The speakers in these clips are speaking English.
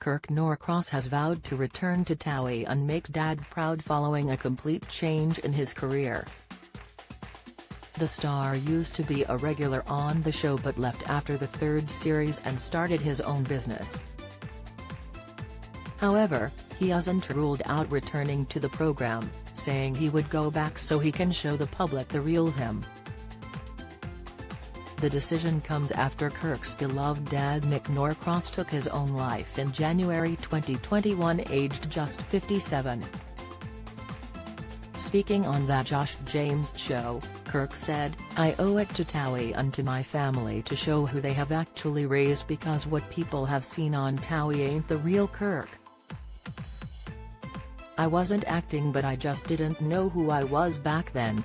Kirk Norcross has vowed to return to TOWIE and make Dad proud following a complete change in his career. The star used to be a regular on the show but left after the third series and started his own business. However, he hasn't ruled out returning to the program, saying he would go back so he can show the public the real him. The decision comes after Kirk's beloved dad Nick Norcross took his own life in January 2021, aged just 57. Speaking on The Josh James Show, Kirk said, "I owe it to TOWIE and to my family to show who they have actually raised, because what people have seen on TOWIE ain't the real Kirk. I wasn't acting, but I just didn't know who I was back then."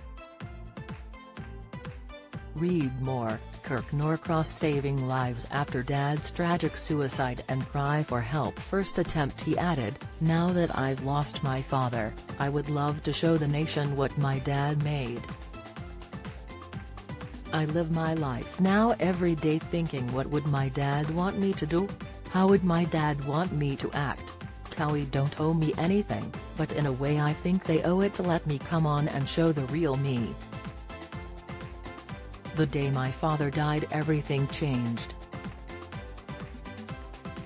Read more. Kirk Norcross saving lives after dad's tragic suicide and cry for help first attempt. He added, "Now that I've lost my father, I would love to show the nation what my dad made. I live my life now every day thinking, what would my dad want me to do? How would my dad want me to act? TOWIE don't owe me anything, but in a way I think they owe it to let me come on and show the real me. The day my father died, everything changed.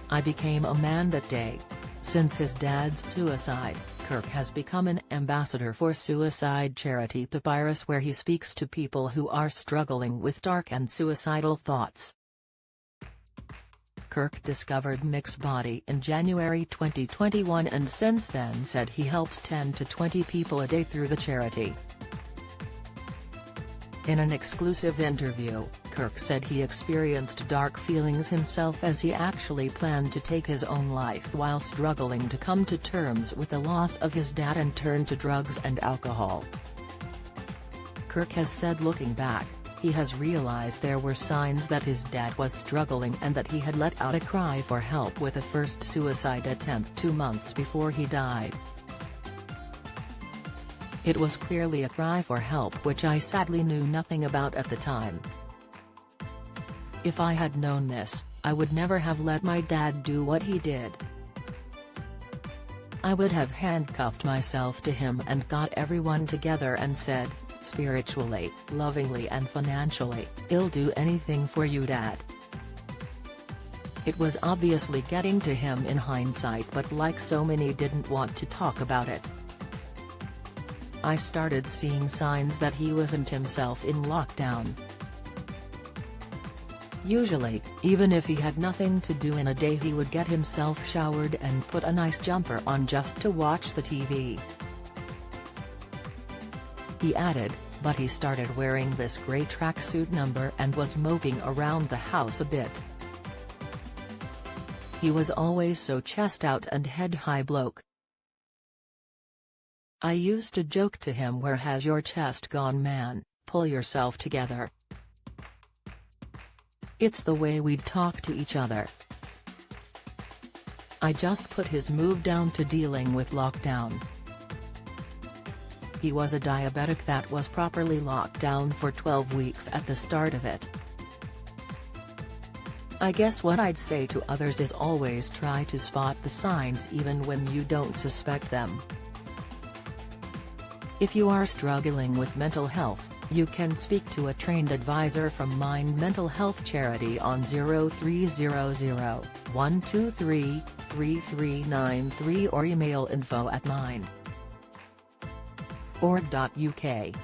I became a man that day." Since his dad's suicide, Kirk has become an ambassador for suicide charity Papyrus, where he speaks to people who are struggling with dark and suicidal thoughts. Kirk discovered Mick's body in January 2021 and since then said he helps 10 to 20 people a day through the charity. In an exclusive interview, Kirk said he experienced dark feelings himself as he actually planned to take his own life while struggling to come to terms with the loss of his dad and turn to drugs and alcohol. Kirk has said looking back, he has realized there were signs that his dad was struggling and that he had let out a cry for help with a first suicide attempt 2 months before he died. "It was clearly a cry for help which I sadly knew nothing about at the time. If I had known this, I would never have let my dad do what he did. I would have handcuffed myself to him and got everyone together and said, spiritually, lovingly and financially, I'll do anything for you, Dad." It was obviously getting to him in hindsight, but like so many didn't want to talk about it. "I started seeing signs that he wasn't himself in lockdown. Usually, even if he had nothing to do in a day, he would get himself showered and put a nice jumper on just to watch the TV." He added, "But he started wearing this grey tracksuit number and was moping around the house a bit. He was always so chest out and head high bloke. I used to joke to him, where has your chest gone, man, pull yourself together. It's the way we'd talk to each other. I just put his move down to dealing with lockdown. He was a diabetic that was properly locked down for 12 weeks at the start of it. I guess what I'd say to others is always try to spot the signs even when you don't suspect them. If you are struggling with mental health, you can speak to a trained advisor from Mind Mental Health Charity on 0300 123 3393 or email info@mind.org.uk.